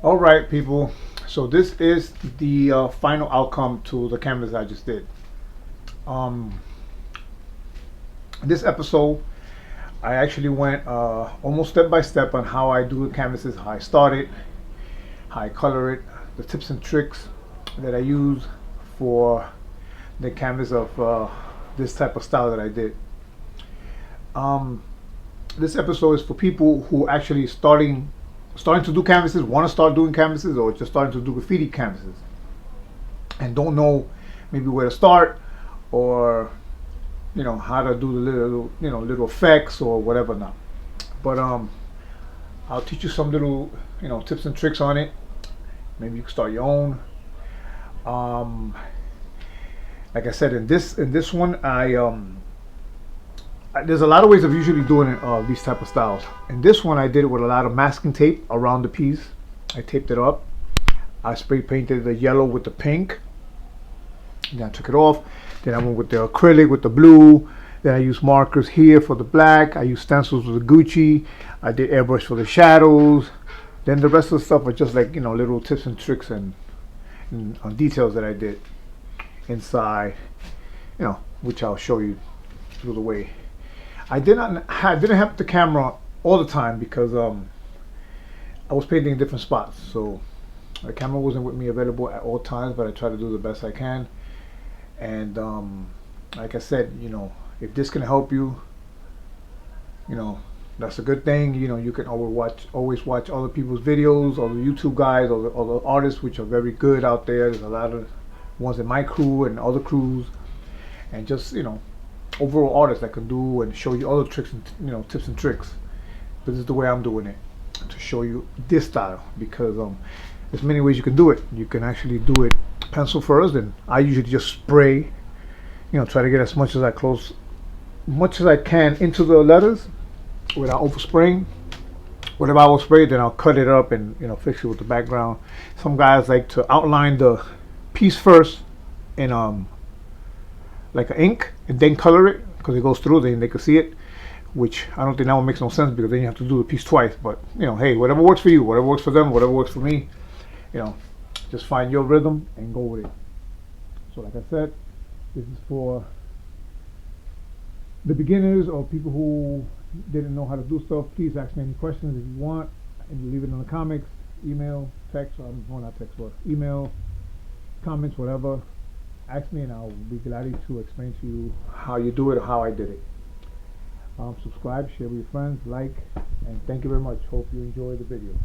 All right, people. So this is the final outcome to the canvas I just did. Um, this episode, I actually went almost step by step on how I do the canvases, how I start it, how I color it, the tips and tricks that I use for the canvas of this type of style that I did. Um, this episode is for people who actually starting to do canvases, want to start doing canvases, or just starting to do graffiti canvases and don't know maybe where to start, or how to do the little effects or whatever now. But I'll teach you some little tips and tricks on it. Maybe you can start your own. Like I said, in this one, there's a lot of ways of usually doing these type of styles. In this one, I did it with a lot of masking tape around the piece. I taped it up. I spray painted the yellow with the pink. Then I took it off. Then I went with the acrylic with the blue. Then I used markers here for the black. I used stencils with the Gucci. I did airbrush for the shadows. Then the rest of the stuff are just like little tips and tricks and details that I did inside, which I'll show you through the way. I didn't have the camera all the time because I was painting in different spots, so the camera wasn't with me available at all times. But I try to do the best I can. And like I said, if this can help you, that's a good thing. You can always watch other people's videos, all the YouTube guys, all the artists which are very good out there. There's a lot of ones in my crew and other crews, and just overall artists that can do and show you other tricks and tips and tricks. But this is the way I'm doing it, to show you this style, because there's many ways you can do it. You can actually do it pencil first, and I usually just spray, try to get as much as I can into the letters without overspraying. Whatever I will spray, then I'll cut it up and fix it with the background. Some guys like to outline the piece first in like an ink, and then color it, because it goes through, then they can see it, which I don't think that one makes no sense, because then you have to do the piece twice. But hey, whatever works for you, whatever works for them, whatever works for me, just find your rhythm and go with it. So like I said, this is for the beginners or people who didn't know how to do stuff. Please ask me any questions if you want, and leave it in the comics, email, text, not text, but email, comments, whatever. Ask me and I'll be glad to explain to you how you do it or how I did it. Subscribe, share with your friends, like, and thank you very much. Hope you enjoy the video.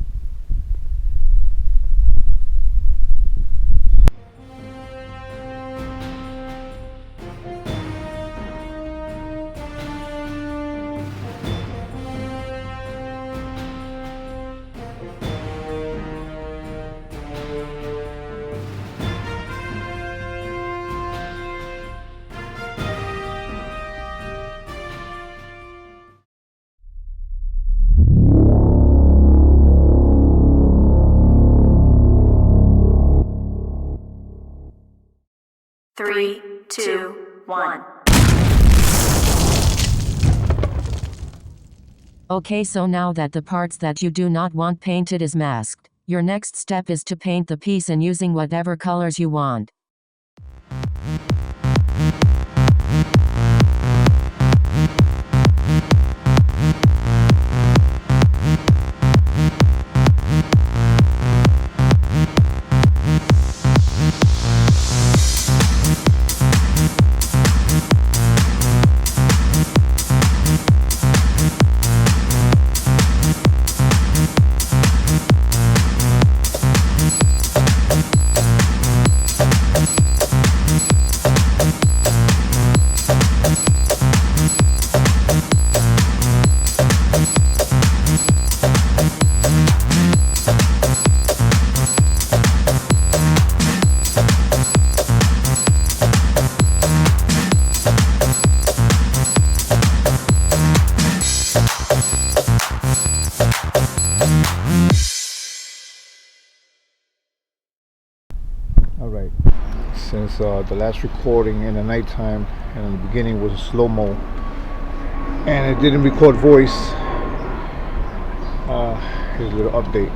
Three, two, one. Okay, so now that the parts that you do not want painted is masked, your next step is to paint the piece and using whatever colors you want. Alright, since the last recording in the nighttime and in the beginning was slow-mo and it didn't record voice, here's a little update.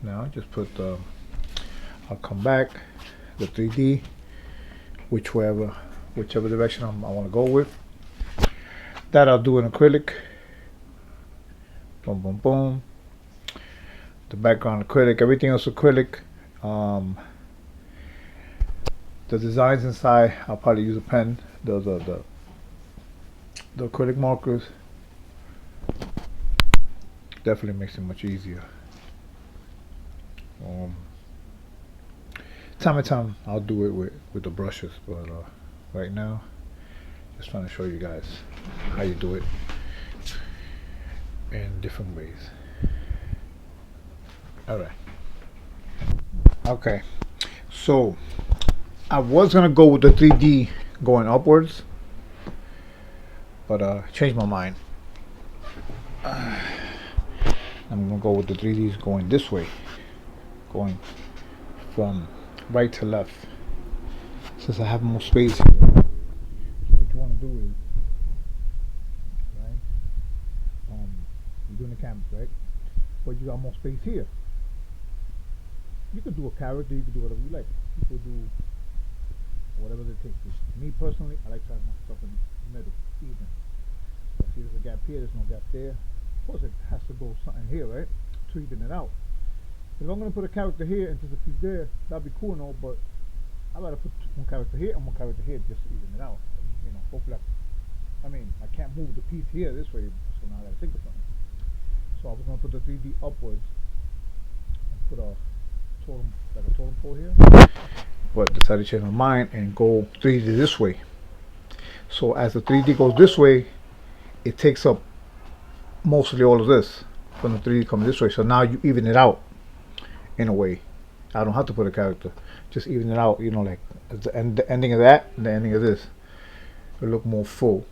Now just put the, I'll come back, the 3D, whichever direction I want to go with. That I'll do in acrylic. Boom, boom, boom. The background acrylic, everything else acrylic. The designs inside, I'll probably use a pen. Those are the acrylic markers. Definitely makes it much easier. Time to time I'll do it with the brushes, but right now just trying to show you guys how you do it in different ways. Alright, okay, so I was gonna go with the 3D going upwards, but changed my mind. I'm gonna go with the 3Ds going this way, going from right to left, since I have more space here. So what you want to do is, right, you're doing the canvas, right, but you got more space here. You could do a character, you could do whatever you like. People do whatever it takes. Me personally, I like to have my stuff in the middle, even. So see, there's a gap here, there's no gap there. Of course it has to go something here, right, to even it out. If I'm going to put a character here and just a piece there, that'd be cool and all, but I'd rather put one character here and one character here just to even it out. You know, hopefully I mean, I can't move the piece here this way, so now I got to think of something. So I was going to put the 3D upwards and put a totem, like a totem pole here, but decided to change my mind and go 3D this way. So as the 3D goes this way, it takes up mostly all of this from the 3D coming this way. So now you even it out in a way. I don't have to put a character, just even it out, you know, like the ending of that and the ending of this will look more full.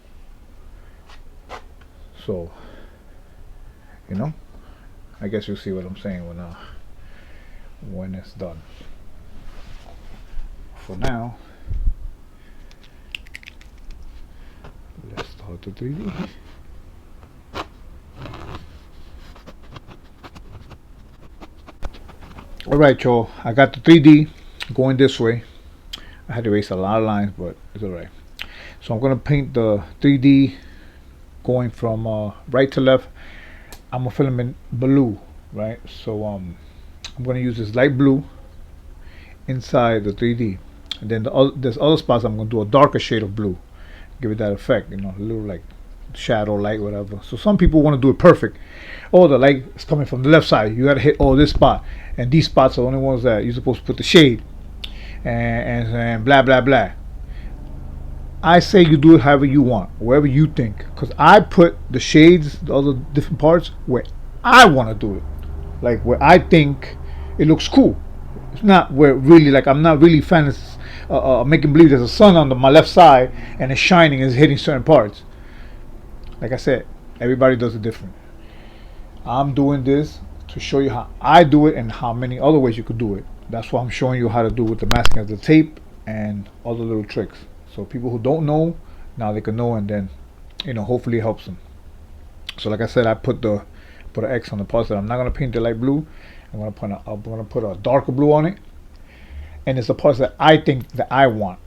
So, you know, I guess you'll see what I'm saying when it's done. For now, let's start the 3D. Alright, y'all, I got the 3D going this way. I had to erase a lot of lines, but it's alright. So I'm going to paint the 3D going from right to left. I'm going to fill them in blue, right? So I'm going to use this light blue inside the 3D. And then there's other spots I'm going to do a darker shade of blue. Give it that effect, you know, a little like shadow, light, whatever. So some people want to do it perfect. Oh, the light is coming from the left side. You got to hit this spot. And these spots are the only ones that you're supposed to put the shade. And blah, blah, blah. I say you do it however you want, wherever you think, because I put the shades, the other different parts, where I want to do it, like where I think it looks cool. It's not where really, like, I'm not really fan of making believe there's a sun on my left side and it's shining and it's hitting certain parts. Like I said, everybody does it different. I'm doing this to show you how I do it and how many other ways you could do it. That's why I'm showing you how to do with the masking of the tape and other little tricks. So people who don't know, now they can know, and then, hopefully it helps them. So like I said, I put an X on the parts that I'm not gonna paint it light blue. I'm gonna put a darker blue on it, and it's the parts that I think that I want,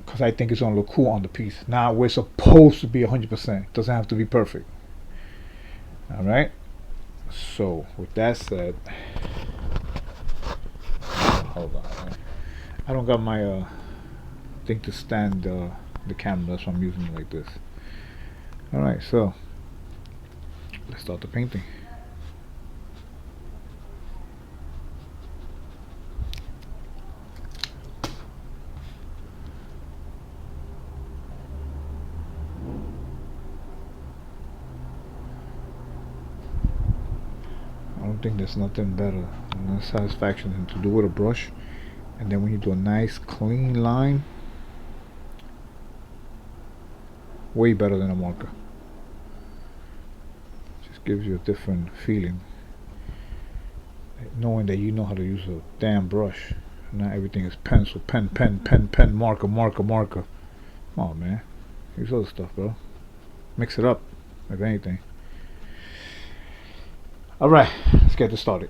because I think it's gonna look cool on the piece. Now we're supposed to be 100%. It doesn't have to be perfect. All right. So with that said, hold on. I don't got my thing to stand the camera. That's why I'm using it like this. All right. So let's start the painting. I don't think there's nothing better than satisfaction than to do with a brush, and then when you do a nice clean line, way better than a marker. Just gives you a different feeling, knowing that you know how to use a damn brush. Not everything is pencil, pen, marker, marker. Come on, man, use other stuff, bro. Mix it up, if anything. Alright, let's get this started.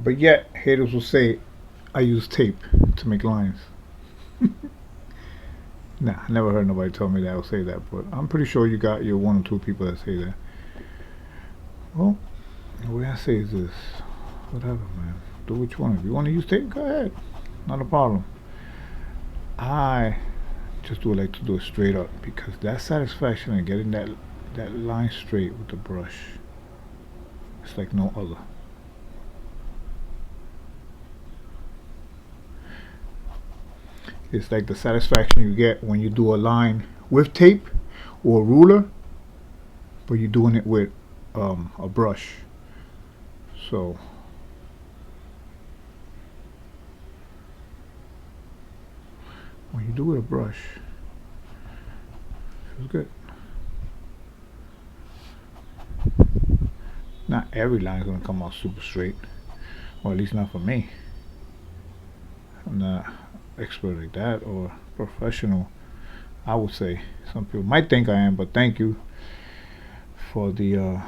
But yet, haters will say I use tape to make lines. Nah, I never heard nobody tell me that or say that, but I'm pretty sure you got your one or two people that say that. Well, the way I say is this: whatever, man. Do what you want. If you want to use tape, go ahead. Not a problem. I just do like to do it straight up, because that satisfaction of getting that line straight with the brush, it's like no other. It's like the satisfaction you get when you do a line with tape or a ruler, but you're doing it with a brush. So when you do it with a brush, it feels good. Not every line is going to come out super straight, or at least not for me. I'm not expert like that or professional, I would say. Some people might think I am, but thank you for the love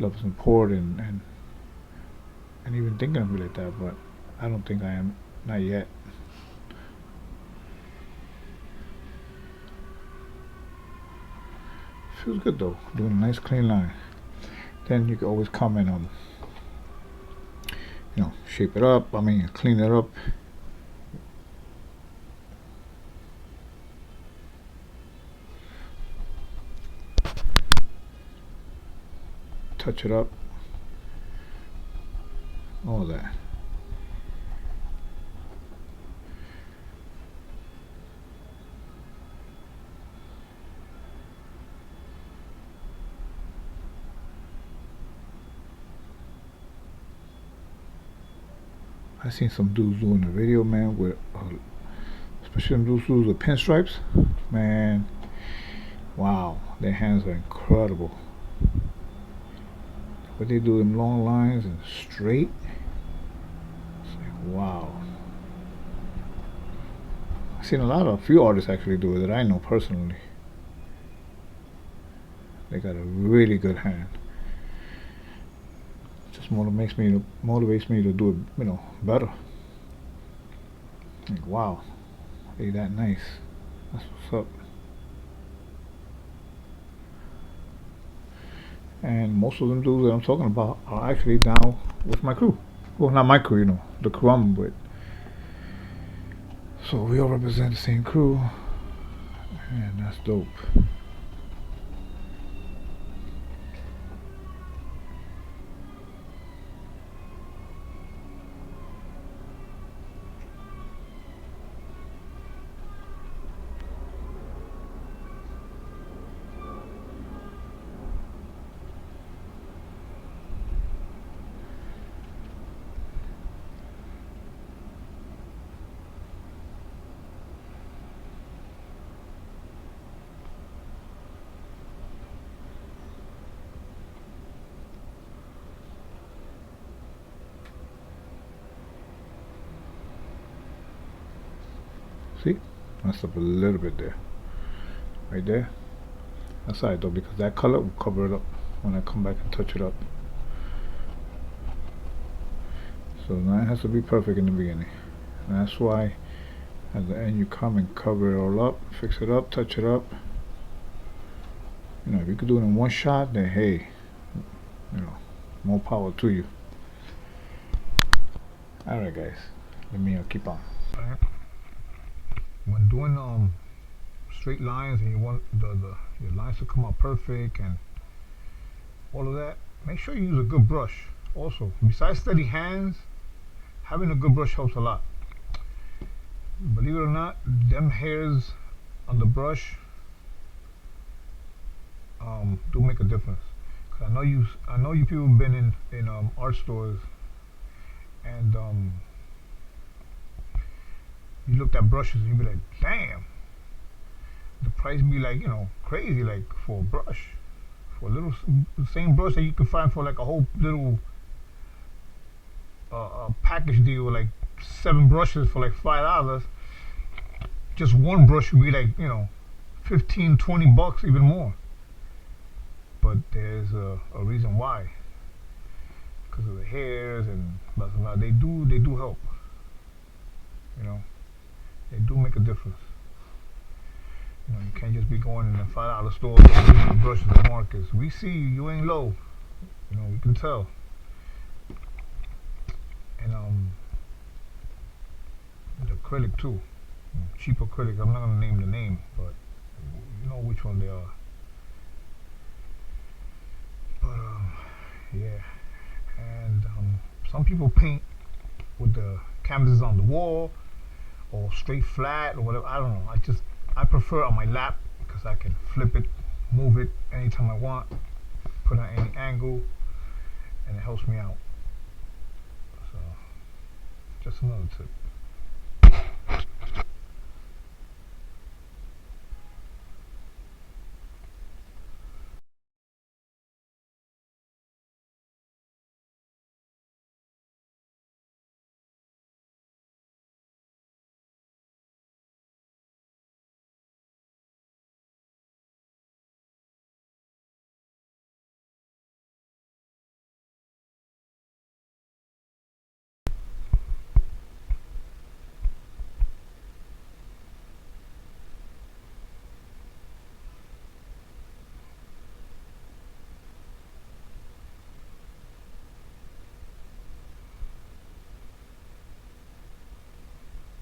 and support and even thinking of me like that, but I don't think I am, not yet. Feels good though, doing a nice clean line. Then you can always comment on, shape it up, clean it up. Touch it up. All that. I seen some dudes doing a video, man, with especially them dudes with pinstripes. Man, wow, their hands are incredible. But they do them long lines and straight. It's like, wow. I've seen a few artists actually do it that I know personally. They got a really good hand. Just motivates me to do it, better. Like, wow, they that nice. That's what's up. And most of them dudes that I'm talking about are actually down with my crew. Well, not my crew, the crew I'm with. So we all represent the same crew, and that's dope. See? Messed up a little bit there. Right there. That's alright though, because that color will cover it up when I come back and touch it up. So now it has to be perfect in the beginning. And that's why at the end you come and cover it all up, fix it up, touch it up. If you could do it in one shot, then hey, more power to you. Alright guys, let me keep on. When doing straight lines and you want your lines to come out perfect and all of that, make sure you use a good brush. Also, besides steady hands, having a good brush helps a lot. Believe it or not, them hairs on the brush do make a difference. Cause I know you people have been in art stores and you look at brushes and you be like, damn, the price be like, crazy, like for a brush, for a little same brush that you can find for like a whole little package deal, like 7 brushes for like $5. Just one brush would be like 15, 20 bucks, even more. But there's a reason why, because of the hairs and blah blah blah. They do help. They do make a difference. You can't just be going in a $5 store and brushes and markers. We see you ain't low. We can tell. And the acrylic too. Cheap acrylic. I'm not gonna name the name, but you know which one they are. But yeah. And some people paint with the canvases on the wall or straight flat or whatever. I don't know. I prefer on my lap because I can flip it, move it anytime I want, put it at any angle, and it helps me out. So, just another tip.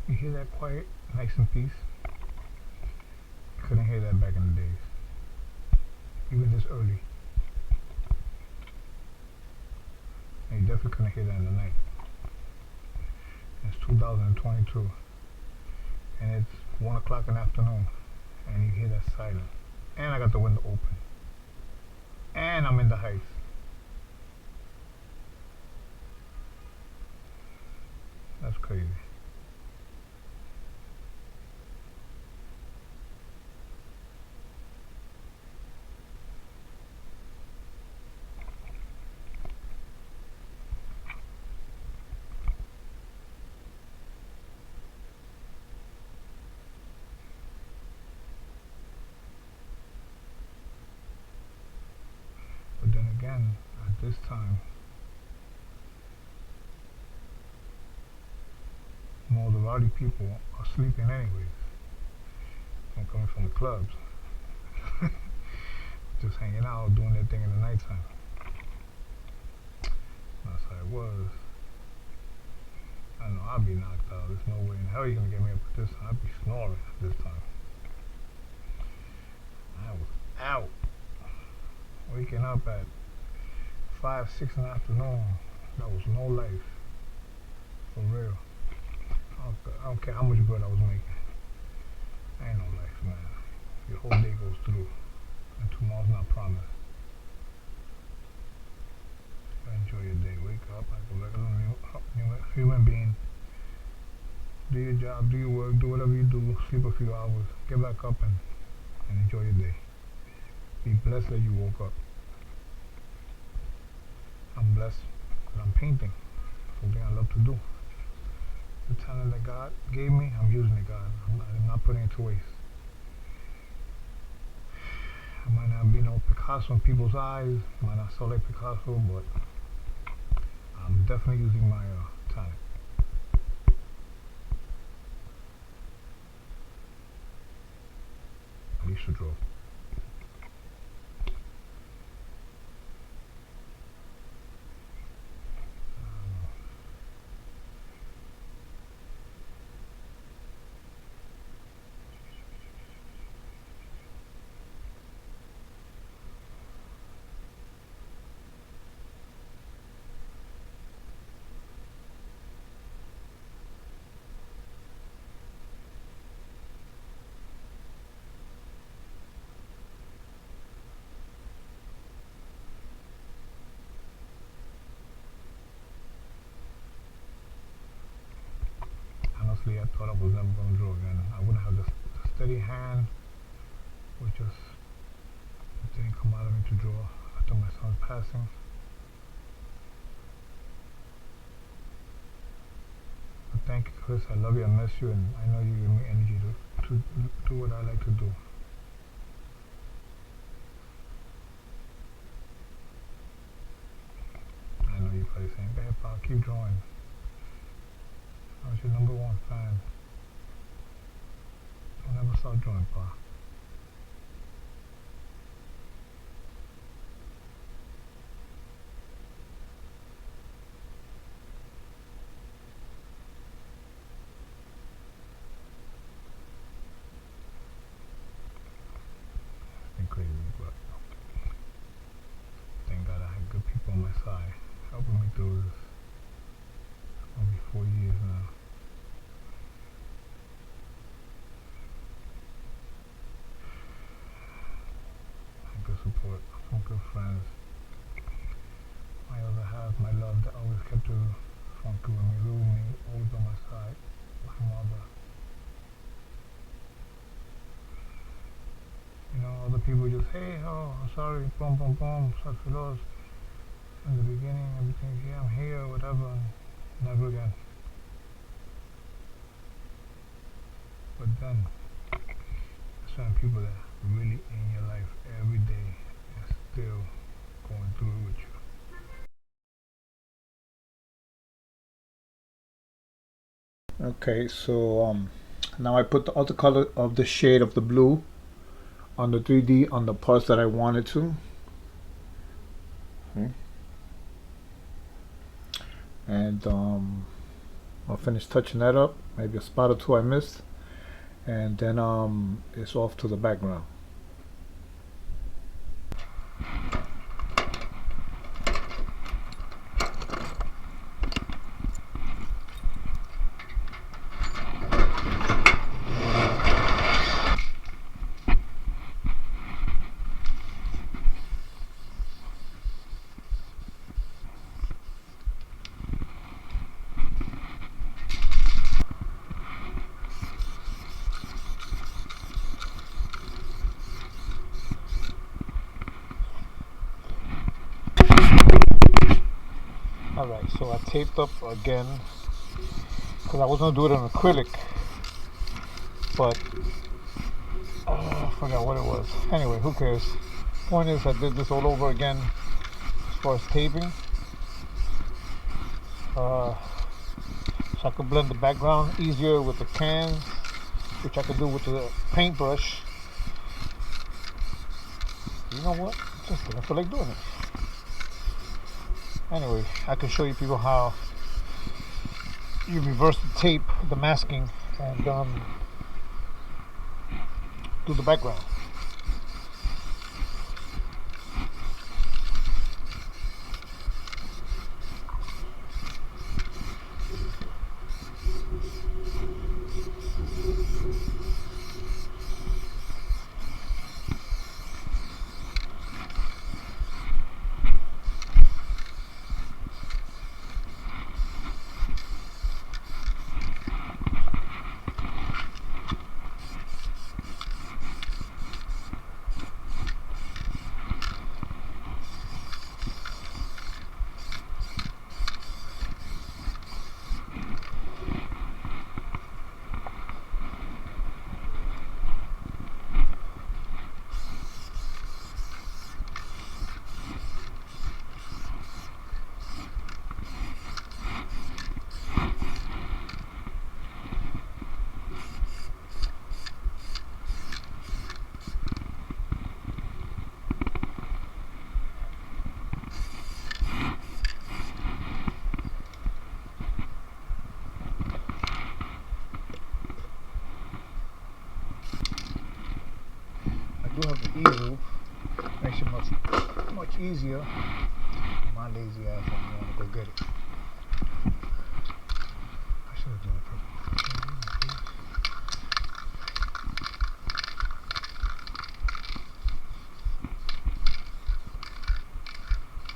You hear that quiet, nice and peace? Couldn't hear that back in the days, even this early. And you definitely couldn't hear that in the night. It's 2022, and it's 1 o'clock in the afternoon, and you hear that silence. And I got the window open, and I'm in the Heights. That's crazy. But then again, at this time, majority people are sleeping anyways. I'm coming from the clubs. Just hanging out, doing their thing in the nighttime. That's how it was. I know I'll be knocked out. There's no way in hell you're gonna get me up at this time. I'd be snoring at this time. I was out. Waking up at 5, 6 in the afternoon. That was no life. For real. I don't care how much bread I was making. Ain't no life, man. Your whole day goes through. And tomorrow's not promised. Enjoy your day. Wake up like a regular human being. Do your job, do your work, do whatever you do. Sleep a few hours. Get back up and enjoy your day. Be blessed that you woke up. I'm blessed that I'm painting. Something I love to do. The talent that God gave me, I'm using it, God. I'm not putting it to waste. I might not be no Picasso in people's eyes, might not sound like Picasso, but I'm definitely using my talent. I used to draw. Honestly, I thought I was never going to draw again. I wouldn't have the steady hand, which just didn't come out of me to draw after my son's passing. But thank you, Chris. I love you. I miss you, and I know you give me energy to do what I like to do. I know you're probably saying, "Go ahead, Pop, keep drawing. I was your #1 fan. Don't ever stop drawing, Pa." It's been crazy, but thank God I had good people on my side helping me through this. It's gonna be 4 years now. Good support, some good friends. My other half, my love that always kept her funky with me, roommate, always on my side. My mother. You know, other people just, "Hey, oh, I'm sorry, boom, boom, boom, such for loss." In the beginning, everything, "Yeah, I'm here," whatever, and never again. But then, certain people that are really in your life every day and still going through it with you. Okay, so now I put the other color of the shade of the blue on the 3D on the parts that I wanted to. Okay. And I'll finish touching that up. Maybe a spot or two I missed, and then it's off to the background. Alright, so I taped up again because I was going to do it on acrylic, but I forgot what it was. Anyway, who cares? Point is, I did this all over again as far as taping. So I can blend the background easier with the cans, which I can do with the paintbrush. You know what? Just didn't feel like doing it. Anyway, I can show you people how you reverse the tape, the masking, and do the background. I do have the easel, makes it much easier. My lazy ass, I want to go get it. I should have done it purple.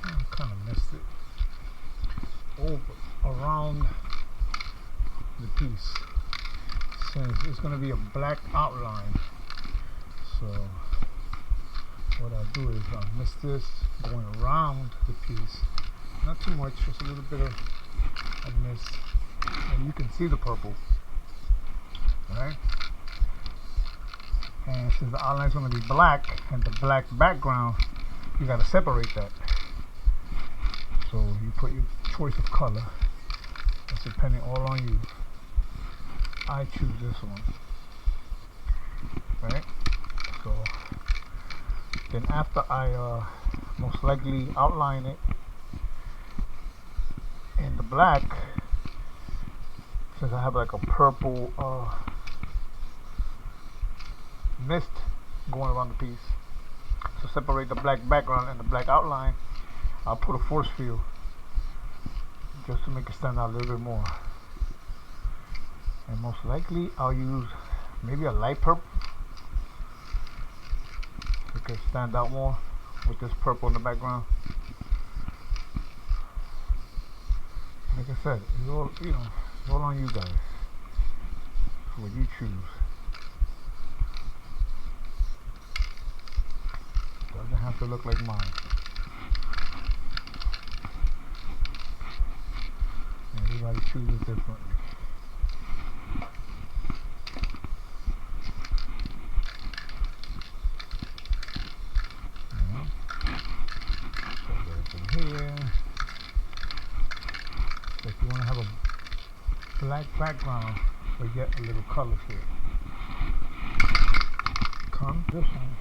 I kind of missed it over around the piece, since it's going to be a black outline. So what I'll do is I'll mist this going around the piece, not too much, just a little bit of mist, and you can see the purple, right? And since the outline is going to be black and the black background, you got to separate that. So you put your choice of color. It's depending all on you. I choose this one, right? So then after I most likely outline it in the black, since I have like a purple mist going around the piece, to separate the black background and the black outline, I'll put a force field just to make it stand out a little bit more. And most likely I'll use maybe a light purple. It can stand out more with this purple in the background. Like I said, it's all, you know, it's all on you guys. It's what you choose. Doesn't have to look like mine. Everybody chooses differently. Here, so if you want to have a black background but get a little color to it, come this one.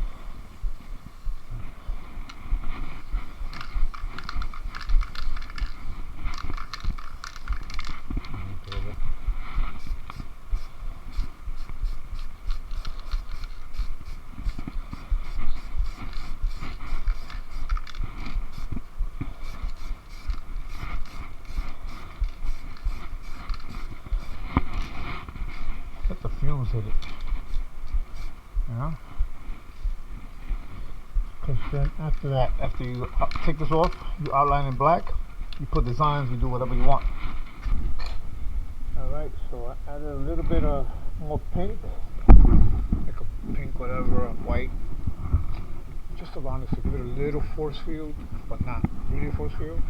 Let the fumes hit it, you know? Because then after that, after you take this off, you outline in black, you put designs, you do whatever you want. Alright, so I added a little bit of more pink, like a pink whatever, white, just around it to give it a little force field, but not really a force field.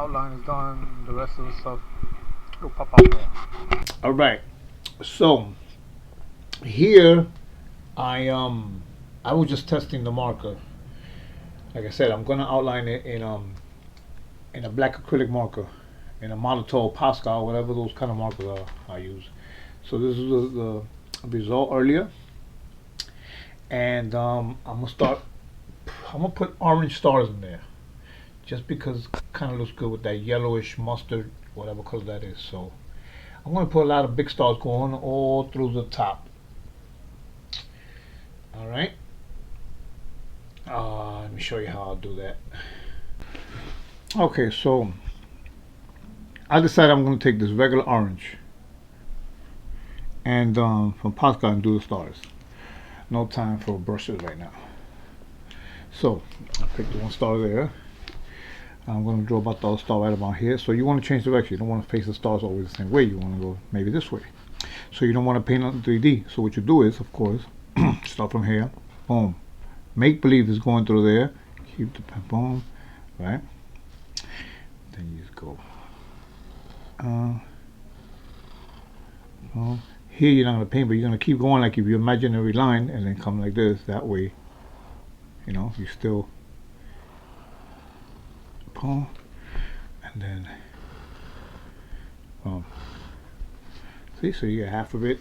outline is done, the rest of the stuff will pop out there. All right. So here I was just testing the marker. Like I said, I'm gonna outline it in a black acrylic marker, in a monotone Pascal, whatever those kind of markers are I use. So this is the result earlier, and I'm gonna put orange stars in there, just because it kind of looks good with that yellowish mustard, whatever color that is. So I'm gonna put a lot of big stars going all through the top. All right. Let me show you how I'll do that. Okay, so I decided I'm going to take this regular orange and from Pascal and do the stars. No time for brushes right now. So I picked the one star there. I'm going to draw about the other star right about here. So you want to change direction. You don't want to face the stars always the same way. You want to go maybe this way. So you don't want to paint on 3D. So what you do is, of course, start from here. Boom. Make believe it's going through there. Keep the boom, right? Then you just go. Well, here you're not gonna paint, but you're gonna keep going like if you imaginary line, and then come like this. That way, you know, you still boom, and then see, so you get half of it.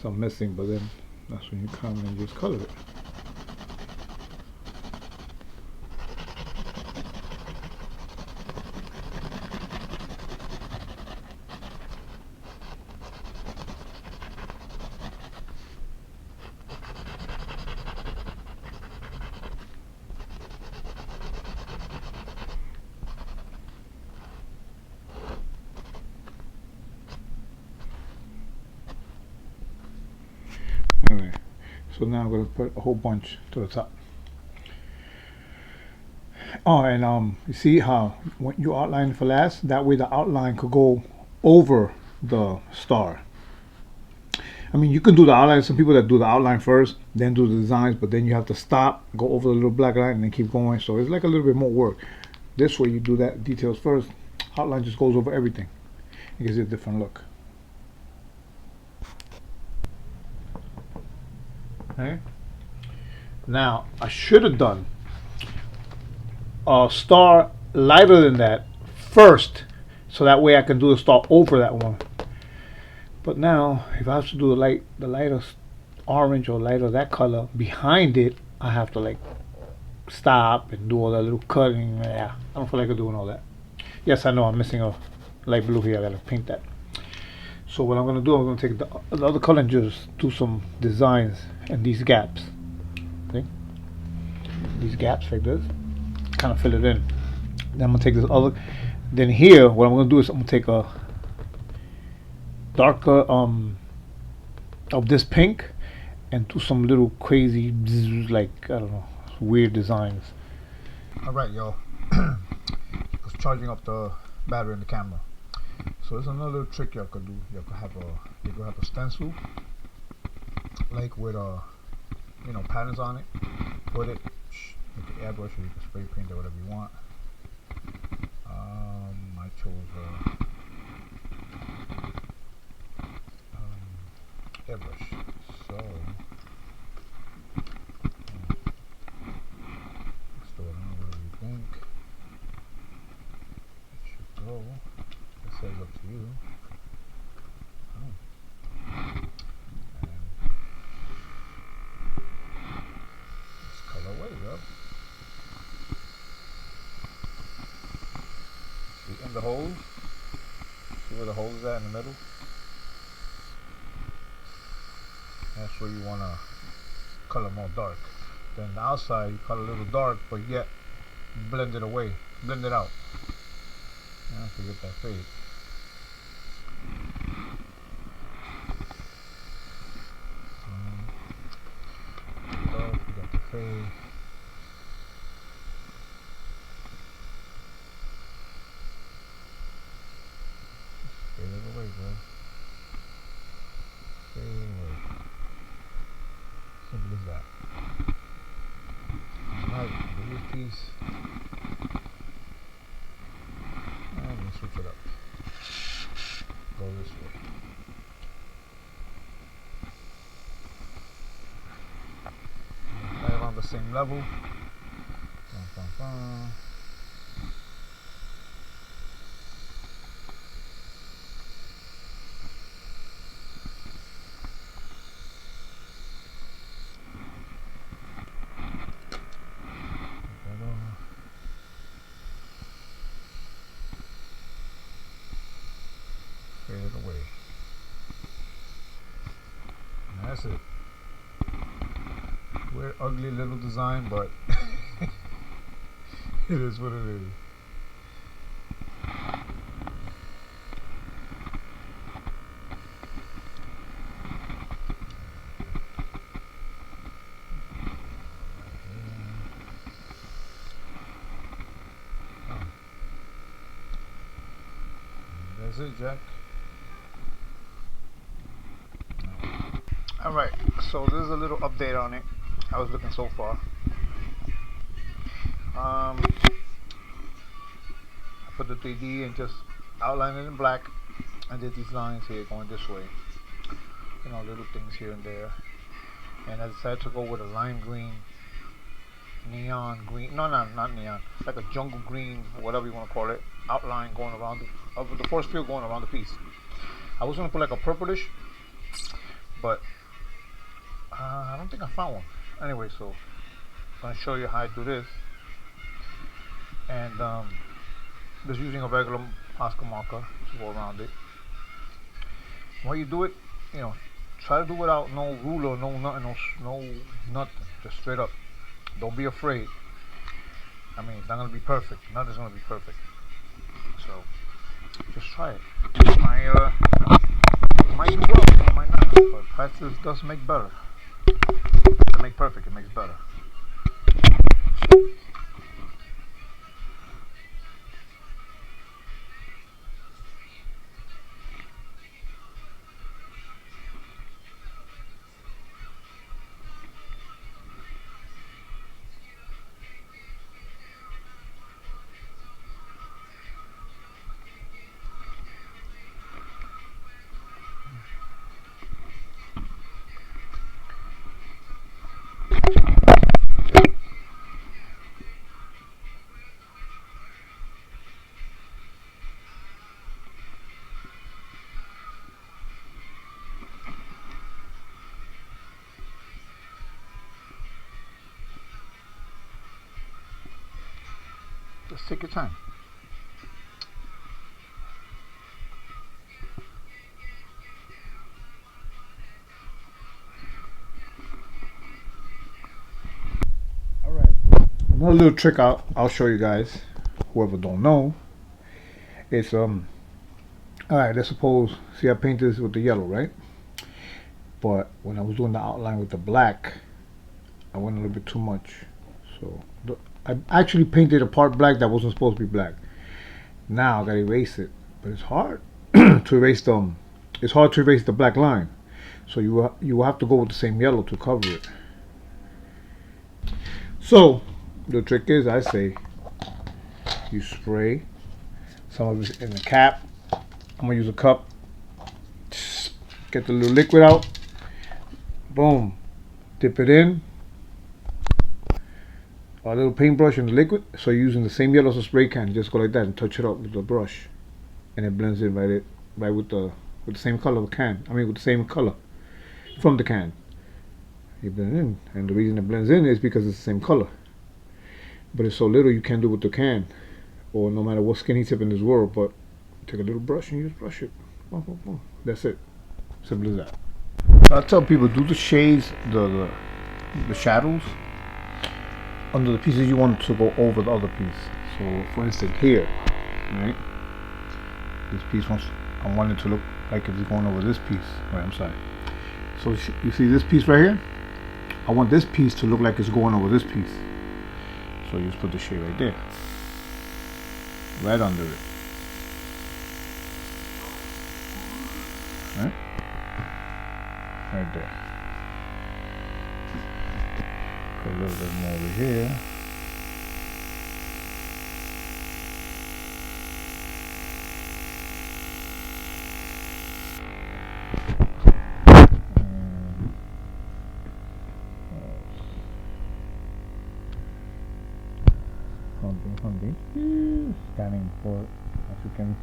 Some missing, but then that's when you come and just color it. Anyway, so now I'm going to put a whole bunch to the top. Oh, and you see how when you outline for last, that way the outline could go over the star. I mean, you can do the outline. Some people that do the outline first, then do the designs, but then you have to stop, go over the little black line, and then keep going. So it's like a little bit more work. This way, you do that details first. Outline just goes over everything. It gives it a different look. Okay. Now I should have done a star lighter than that first, so that way I can do the star over that one. But now, if I have to do the lighter orange or lighter that color behind it, I have to like stop and do all that little cutting. Yeah, I don't feel like doing all that. Yes, I know I'm missing a light blue here. I gotta paint that. So what I'm gonna do, I'm gonna take the other color and just do some designs in these gaps. See? These gaps like this. Kind of fill it in. Then I'm gonna take this other. Then here, what I'm gonna do is I'm gonna take a darker of this pink and do some little crazy like I don't know, weird designs. All right, y'all. Just charging up the battery in the camera. So there's another little trick y'all could do. You could have a stencil, like with patterns on it. Put it with the airbrush, or you can spray paint it, whatever you want. I chose airbrush. So let's throw it on wherever you think it should go. That says up to you. Let's color away, bro. See in the holes? See where the hole is at in the middle? That's where you want to color more dark. Then the outside you color a little dark, but yet blend it away, blend it out. You have to get that fade. Dark, you got the fade. Just fade it away, bro. Fade it away. Simple as that. Alright, do this piece. same level. Bum, bum, bum. Fade it away. And that's it. Weird, ugly little design, but it is what it is. That's it, Jack. Alright, so this is a little update on it. How it's looking so far. I put the 3D and just outlined it in black. I did these lines here going this way. You know, little things here and there. And I decided to go with a lime green, neon green, not neon, like a jungle green, whatever you want to call it, outline going around the force field going around the piece. I was going to put like a purplish, but I don't think I found one. Anyway, so I'm going to show you how I do this. And just using a regular Oscar marker to go around it. When you do it, you know, try to do it without no ruler, no nothing, no nothing, just straight up. Don't be afraid. I mean, it's not going to be perfect. Nothing's going to be perfect. So, just try it. It might do well, it might not. But practice does make better. It doesn't make perfect, it makes better. Just take your time. Alright. Another little trick I'll show you guys, whoever don't know. It's alright, let's suppose, see I painted this with the yellow, right? But when I was doing the outline with the black, I went a little bit too much. So I actually painted a part black that wasn't supposed to be black. Now I gotta erase it, but it's hard to erase them. It's hard to erase the black line, so you will have to go with the same yellow to cover it. So the trick is, I say, you spray some of it in the cap. I'm gonna use a cup. Get the little liquid out. Boom. Dip it in. A little paintbrush in the liquid, so you're using the same yellow as a spray can. Just go like that and touch it up with the brush, and it blends in right with the same color of the can. I mean, with the same color from the can. You blend in, and the reason it blends in is because it's the same color. But it's so little you can't do it with the can, or no matter what skinny tip in this world. But take a little brush and you just brush it. Boom, boom, boom. That's it. Simple as that. I tell people, do the shades, the shadows under the pieces you want to go over the other piece. So for instance here, right, this piece I want it to look like it's going over this piece. Right, I'm sorry. So you see this piece right here? I want this piece to look like it's going over this piece. So you just put the shade right there, right under it. Right? Right there. Put a little bit more over here. the scanning for, as you can.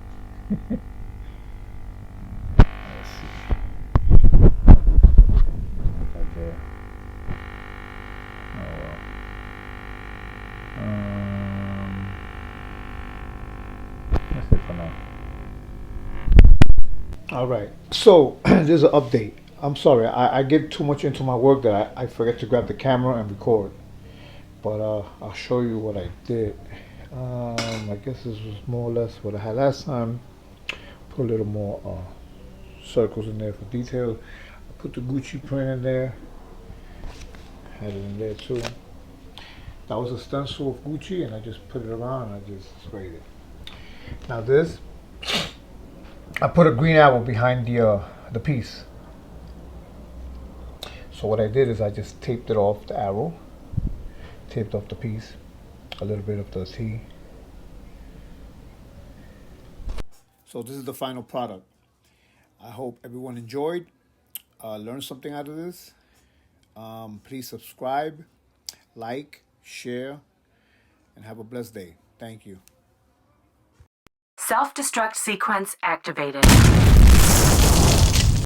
Let's see. Right there. Oh well. That's it for now. All right. So there's an update. I'm sorry. I get too much into my work that I forget to grab the camera and record. But I'll show you what I did. I guess this was more or less what I had last time. Put a little more circles in there for detail. I put the Gucci print in there. Had it in there too. That was a stencil of Gucci, and I just put it around and I just sprayed it. Now this, I put a green arrow behind the piece. So what I did is I just taped it off the arrow, taped off the piece, a little bit of the T. So this is the final product. I hope everyone enjoyed, learned something out of this. Please subscribe, like, share, and have a blessed day. Thank you. Self-destruct sequence activated.